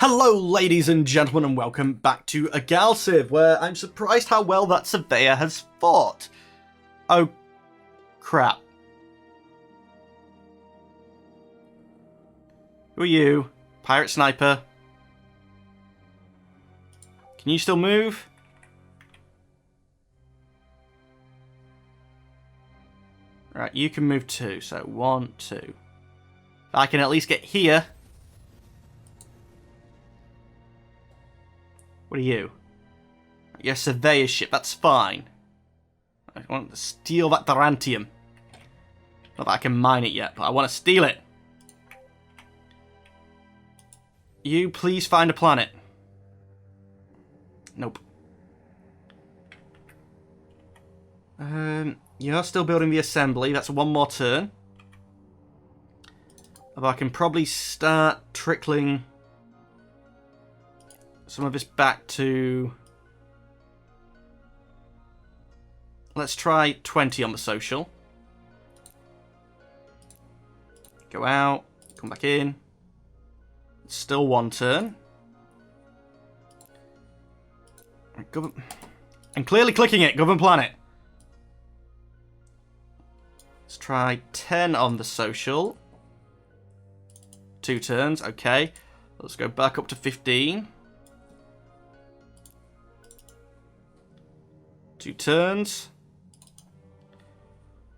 Hello ladies and gentlemen and welcome back to a Galactic, where I'm surprised how well that surveyor has fought. Oh crap. Who are you? Pirate sniper. Can you still move? Right, you can move too, so 1, 2. If I can at least get here. What are you? You're a surveyor ship, that's fine. I want to steal that Durantium. Not that I can mine it yet, but I want to steal it. You please find a planet. Nope. You're still building the assembly, that's one more turn. Although I can probably start trickling some of this back to... Let's try 20 on the social. Go out, come back in. Still one turn. And clearly clicking it, govern planet. Let's try 10 on the social. 2 turns, okay. Let's go back up to 15. 2 turns.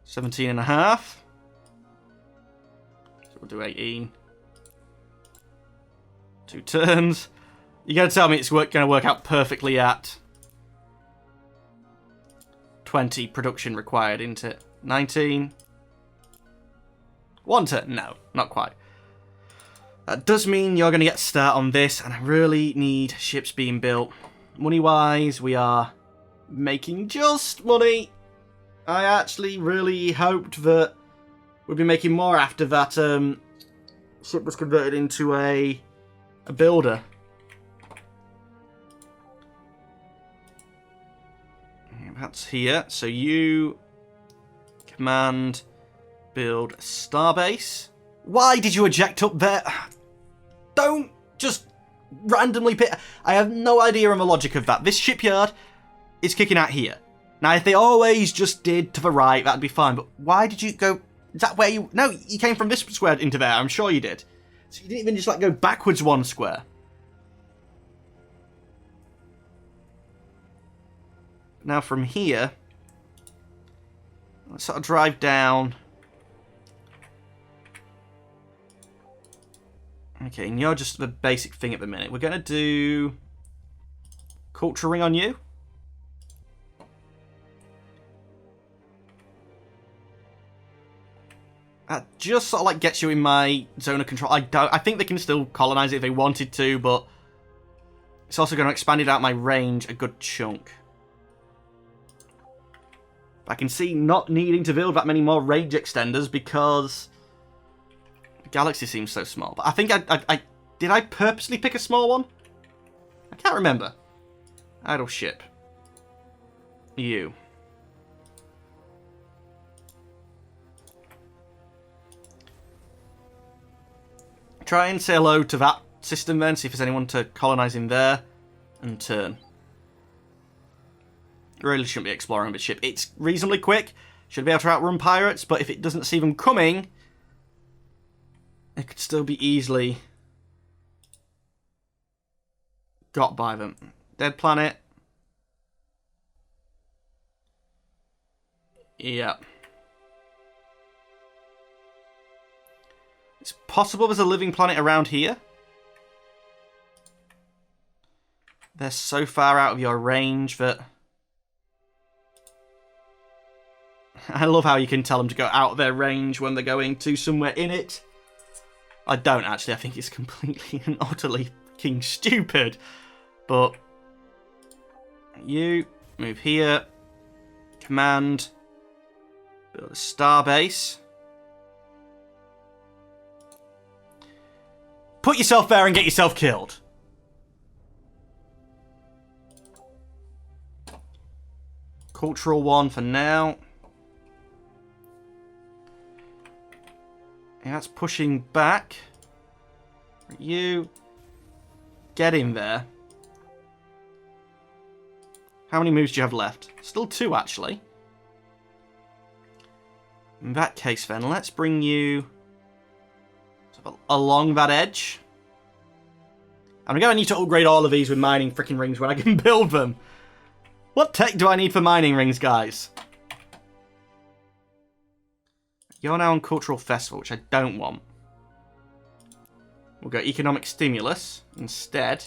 17 and a half. So we'll do 18. 2 turns. You gotta tell me it's gonna work out perfectly at 20 production required, isn't it? 19. 1 turn. No, not quite. That does mean you're gonna get a start on this, and I really need ships being built. Money-wise, we are making just money. I actually really hoped that we'd be making more after that ship was converted into a builder. That's here. So you command build starbase. Why did you eject up there? Don't just randomly pick. I have no idea on the logic of that. This shipyard is kicking out here. Now, if they always just did to the right, that'd be fine. But why did you go... Is that where you... No, you came from this square into there. I'm sure you did. So you didn't even just, like, go backwards 1 square. Now, from here... Let's sort of drive down. Okay, and you're just the basic thing at the minute. We're going to do... Culture ring on you. That just sort of like gets you in my zone of control. I think they can still colonize it if they wanted to, but it's also going to expand it out my range a good chunk. I can see not needing to build that many more range extenders because the galaxy seems so small. But I think did I purposely pick a small one? I can't remember. Idle ship. You. Try and say hello to that system then, see if there's anyone to colonize in there, and turn. Really shouldn't be exploring the ship. It's reasonably quick, should be able to outrun pirates, but if it doesn't see them coming, it could still be easily got by them. Dead planet. Yep. It's possible there's a living planet around here. They're so far out of your range that... I love how you can tell them to go out of their range when they're going to somewhere in it. I don't actually. I think it's completely and utterly fucking stupid. But you move here. Command. Build a starbase. Put yourself there and get yourself killed. Cultural one for now. And that's pushing back. You. getting there. How many moves do you have left? Still 2, actually. In that case, then, let's bring you along that edge. I'm going to need to upgrade all of these with mining freaking rings when I can build them. What tech do I need for mining rings, guys? You're now on Cultural Festival, which I don't want. We'll go Economic Stimulus instead.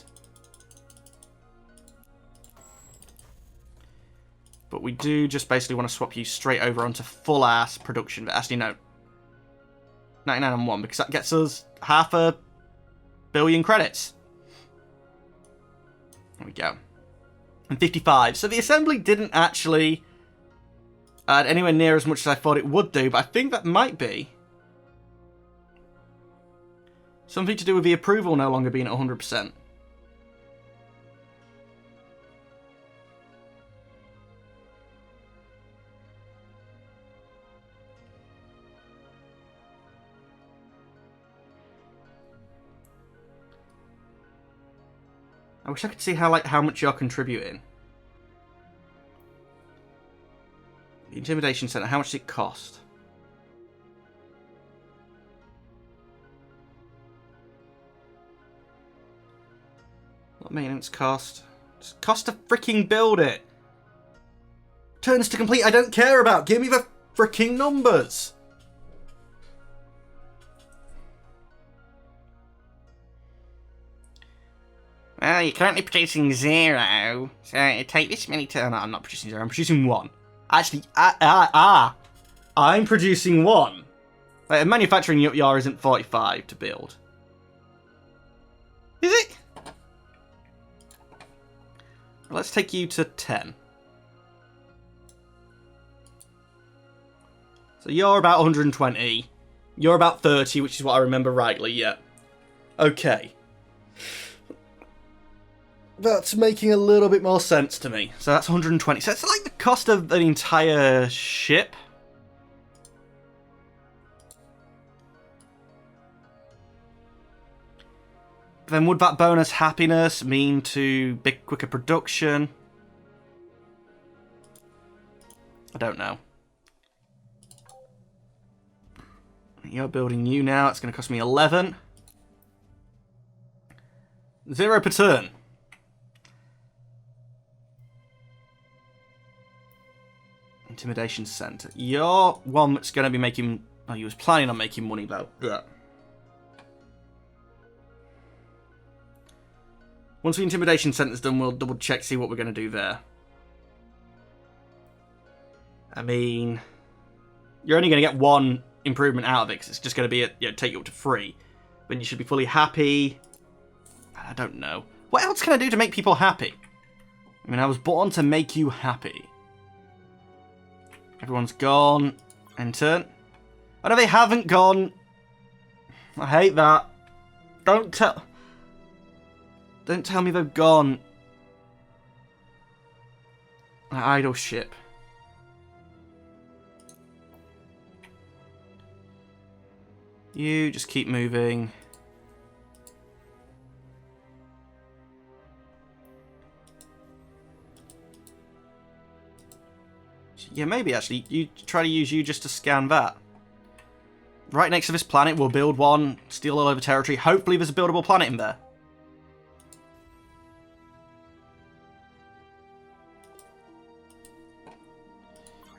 But we do just basically want to swap you straight over onto full-ass production. But actually, no. 99 on 1, because that gets us 500 million credits. There we go. And 55. So the assembly didn't actually add anywhere near as much as I thought it would do, but I think that might be something to do with the approval no longer being at 100%. I wish I could see how much you're contributing. The Intimidation Center, how much does it cost? What maintenance cost? Just cost to freaking build it. Turns to complete, I don't care about. Give me the freaking numbers. Well, you're currently producing 0, so it take this many turns. No, I'm not producing 0, I'm producing 1. Actually, I'm producing 1. Like, manufacturing your isn't 45 to build. Is it? Let's take you to 10. So you're about 120. You're about 30, which is what I remember rightly, yeah. Okay. That's making a little bit more sense to me. So that's 120. So it's like the cost of an entire ship. Then would that bonus happiness mean to big quicker production? I don't know. You're building you now. It's going to cost me 11. 0 per turn. Intimidation Center. You're one that's going to be making... Oh, you was planning on making money, though. Yeah. Once the Intimidation Center's done, we'll double check, see what we're going to do there. I mean... You're only going to get 1 improvement out of it, because it's just going to be, take you up to 3. Then you should be fully happy. I don't know. What else can I do to make people happy? I mean, I was born to make you happy. Everyone's gone. End turn. Oh no, they haven't gone. I hate that. Don't tell me they've gone. Idle ship. You just keep moving. Yeah, maybe actually. You try to use you just to scan that. Right next to this planet, we'll build one. Steal all over territory. Hopefully there's a buildable planet in there.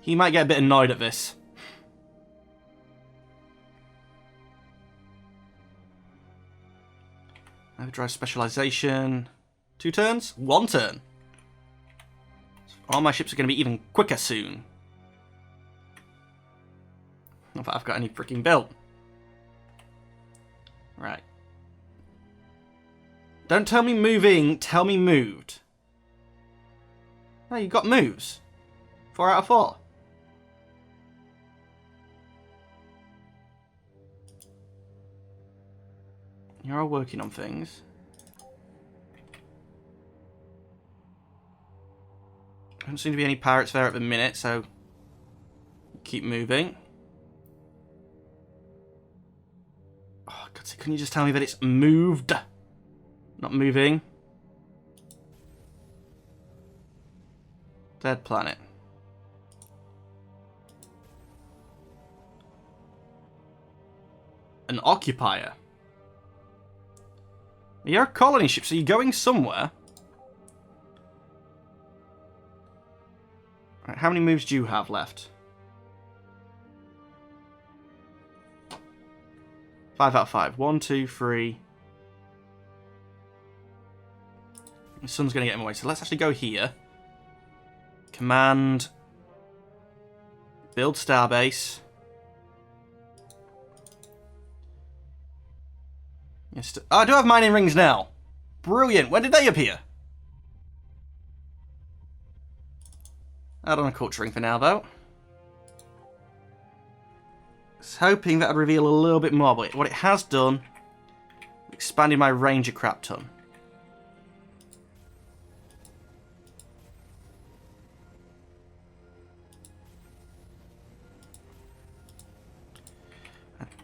He might get a bit annoyed at this. Overdrive specialization. 2 turns? 1 turn. All my ships are going to be even quicker soon. Not that I've got any freaking built. Right. Don't tell me moving, tell me moved. No, you got moves. 4 out of 4. You're all working on things. Don't seem to be any pirates there at the minute, so keep moving. Oh, God, can you just tell me that it's moved? Not moving. Dead planet. An occupier. You're a colony ship, so you're going somewhere. Right, how many moves do you have left? 5 out of 5. 1, 2, 3. The sun's going to get him away, so let's actually go here. Command. Build starbase. Yes, oh, I do have mining rings now. Brilliant. When did they appear? Add on a culture ring for now, though. I was hoping that would reveal a little bit more, but what it has done, expanded my range a crap ton.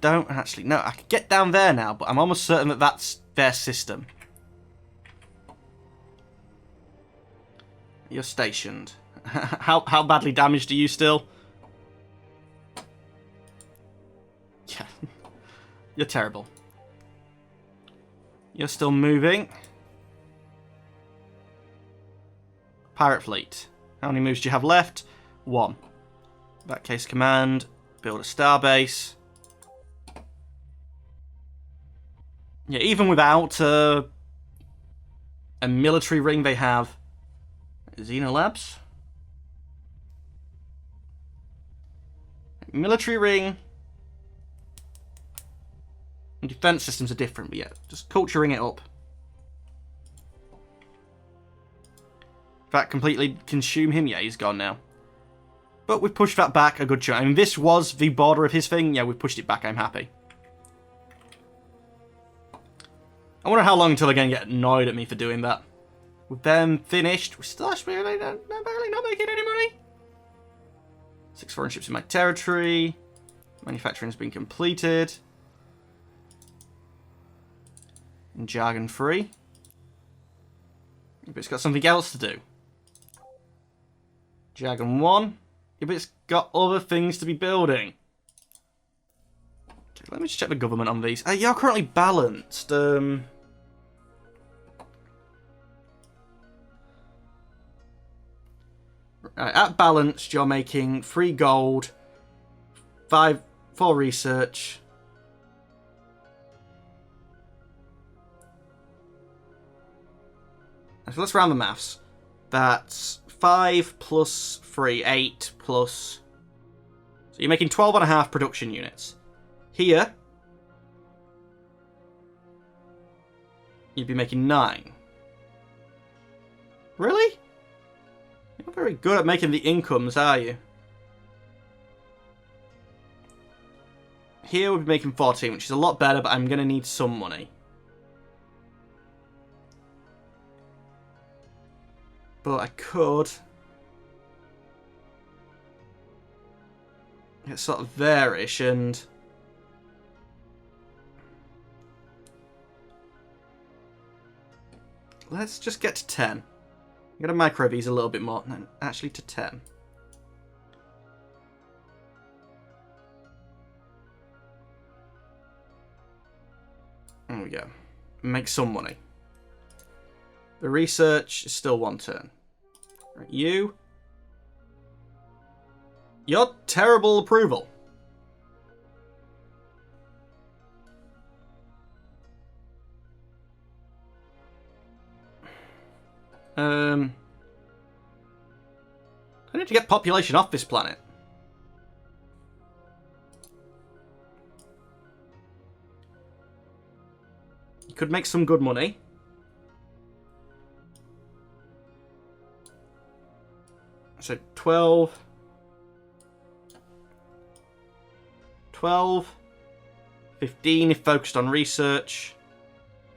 Don't actually... No, I can get down there now, but I'm almost certain that that's their system. You're stationed. How badly damaged are you still? Yeah. You're terrible. You're still moving. Pirate fleet. How many moves do you have left? 1. In that case, command. Build a starbase. Yeah, even without a military ring, they have Xenolabs. Military ring. And defense systems are different, but yeah, just culturing it up. That completely consume him? Yeah, he's gone now. But we've pushed that back a good chunk. I mean, this was the border of his thing. Yeah, we've pushed it back. I'm happy. I wonder how long until they're going to get annoyed at me for doing that. With them finished, we're still actually barely not making any money. 6 foreign ships in my territory. Manufacturing has been completed. And jargon free. But it's got something else to do. Jargon 1. Yeah, but it's got other things to be building. Okay, let me just check the government on these. You're currently balanced. At balanced, you're making 3 gold, 4 research. So let's round the maths. That's 5 plus 3, 8 plus... So you're making 12.5 production units. Here, you'd be making 9. Really? You're not very good at making the incomes, are you? Here we'll be making 14, which is a lot better, but I'm going to need some money. But I could... It's sort of there-ish, and... Let's just get to 10. I'm going to micro these a little bit more. No, actually to 10. There we go. Make some money. The research is still 1 turn. Right, you. Your terrible approval. I need to get population off this planet. You could make some good money. So 12, 15 if focused on research,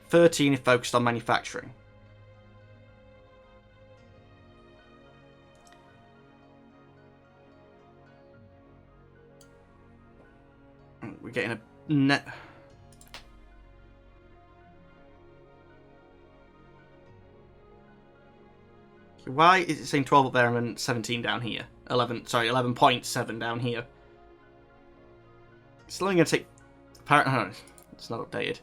13 if focused on manufacturing. We're getting a net. Why is it saying 12 up there and then 17 down here? 11.7 down here. It's only going to take... Oh, it's not updated.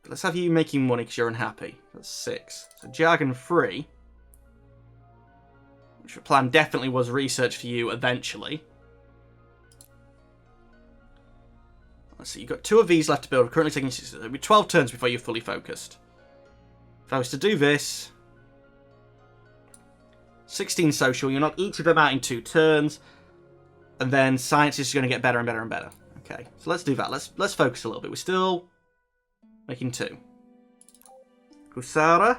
Let's have you making money because you're unhappy. That's 6. So jargon 3. Which the plan definitely was research for you eventually. Let's see, you've got 2 of these left to build. We're currently taking 6. It'll be 12 turns before you're fully focused. If I was to do this... 16 social, you knock each of them out in 2 turns. And then science is going to get better and better and better. Okay, so let's do that. Let's focus a little bit. We're still making 2. Husara.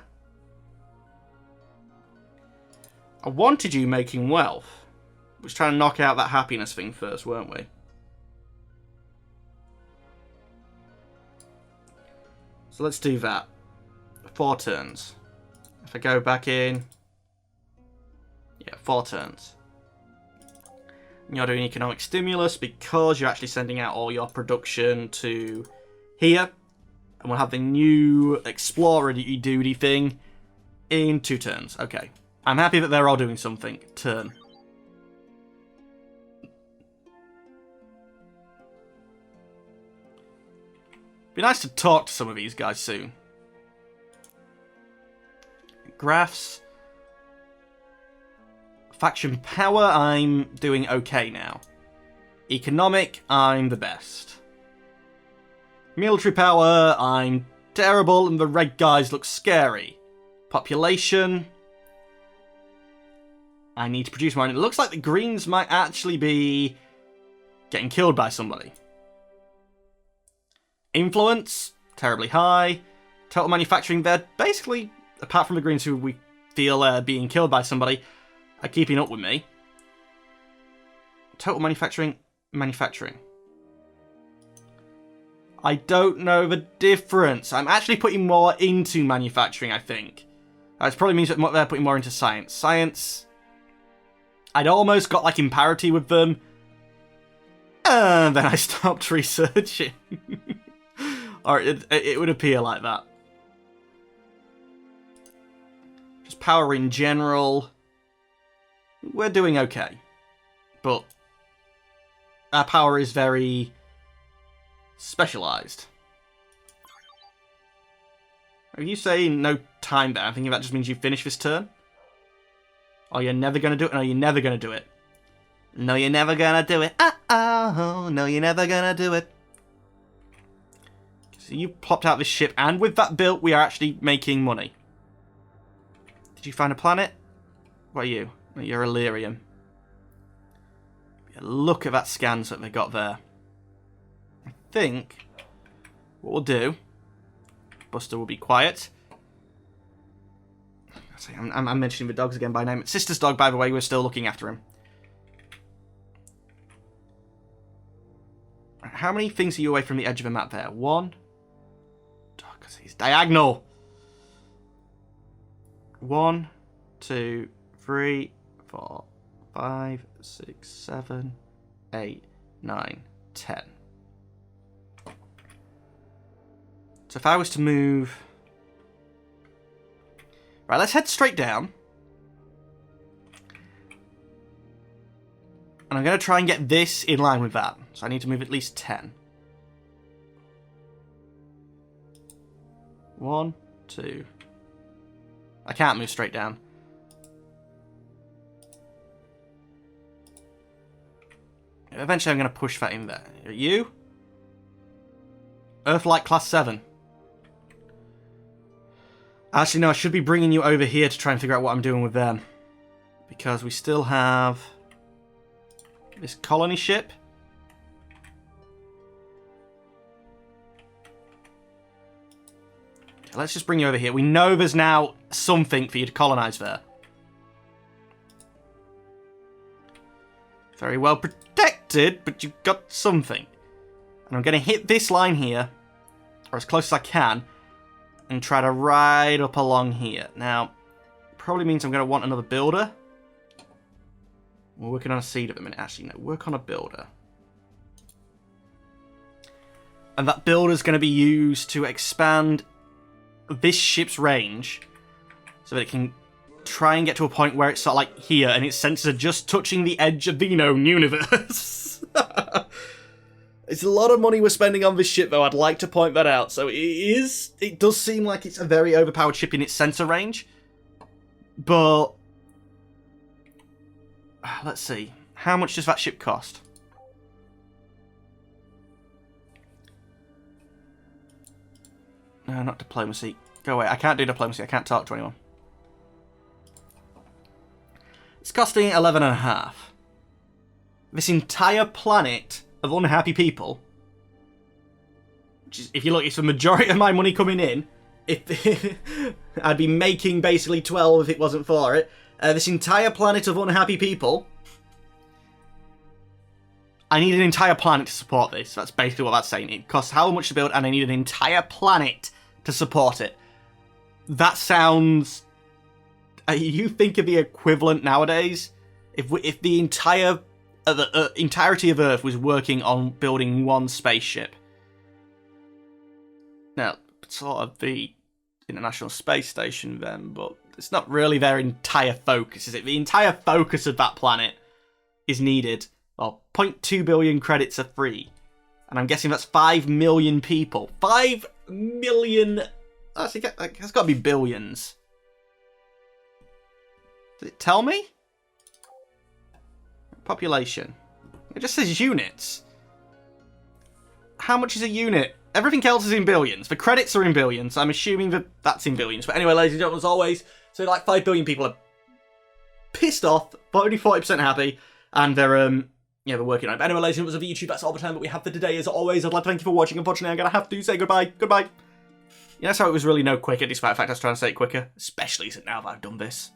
I wanted you making wealth. We was trying to knock out that happiness thing first, weren't we? So let's do that. 4 turns. If I go back in... Yeah, 4 turns. You're doing economic stimulus because you're actually sending out all your production to here. And we'll have the new explorer duty thing in 2 turns. Okay. I'm happy that they're all doing something. Turn. Be nice to talk to some of these guys soon. Graphs. Faction power, I'm doing okay now. Economic, I'm the best. Military power, I'm terrible and the red guys look scary. Population, I need to produce more. And it looks like the greens might actually be getting killed by somebody. Influence, terribly high. Total manufacturing, they're basically, apart from the greens who we feel are being killed by somebody, are keeping up with me. Total manufacturing. I don't know the difference. I'm actually putting more into manufacturing, I think. It probably means that they're putting more into science. Science, I'd almost got like in parity with them. And then I stopped researching. Or it would appear like that. Just power in general. We're doing okay. But our power is very specialized. Are you saying no time there? I'm thinking that just means you finish this turn? Oh, you're never going to do it? No, you're never going to do it. No, you're never going to do it. Oh, no, you're never going to do it. So you plopped out this ship, and with that built, we are actually making money. Did you find a planet? What are you? You're Illyrium. Look at that scans that they got there. I think what we'll do, Buster will be quiet. I'm mentioning the dogs again by name. Sister's dog, by the way, we're still looking after him. How many things are you away from the edge of the map there? 1. Oh, because he's diagonal. 1, 2, 3, 4, 5, 6, 7, 8, 9, 10. So if I was to move... Right, let's head straight down. And I'm going to try and get this in line with that. So I need to move at least 10. 1, 2. I can't move straight down. Eventually I'm going to push that in there. You? Earthlight class 7. Actually, no, I should be bringing you over here to try and figure out what I'm doing with them. Because we still have this colony ship. Okay, let's just bring you over here. We know there's now something for you to colonize there. Very well protected, but you've got something. And I'm going to hit this line here, or as close as I can, and try to ride up along here. Now, probably means I'm going to want another builder. We're working on a seed at the minute. Actually, no, work on a builder. And that builder's going to be used to expand this ship's range so that it can try and get to a point where it's sort of like here, and its sensors are just touching the edge of the known universe. It's a lot of money we're spending on this ship, though. I'd like to point that out. So it does seem like it's a very overpowered ship in its sensor range. But let's see. How much does that ship cost? No, not diplomacy. Go away. I can't do diplomacy. I can't talk to anyone. It's costing 11.5. This entire planet of unhappy people, which is, if you look, it's the majority of my money coming in. If I'd be making basically 12 if it wasn't for it. This entire planet of unhappy people. I need an entire planet to support this. That's basically what that's saying. It costs how much to build, and I need an entire planet to support it. That sounds... You think of the equivalent nowadays? If the entire... the entirety of Earth was working on building one spaceship. Now, sort of the International Space Station then, but it's not really their entire focus, is it? The entire focus of that planet is needed. Well, 0.2 billion credits are free. And I'm guessing that's 5 million people. 5 million... Actually, it's got to be billions. Does it tell me? Population. It just says units. How much is a unit? Everything else is in billions. The credits are in billions. I'm assuming that that's in billions. But anyway, ladies and gentlemen, as always, so like 5 billion people are pissed off, but only 40% happy, and they're working on it. But anyway, ladies and gentlemen, of YouTube, that's all the time that we have for today. As always, I'd like to thank you for watching. Unfortunately, I'm going to have to say goodbye. Goodbye. You know how it was really no quicker, despite the fact I was trying to say it quicker? Especially now that I've done this.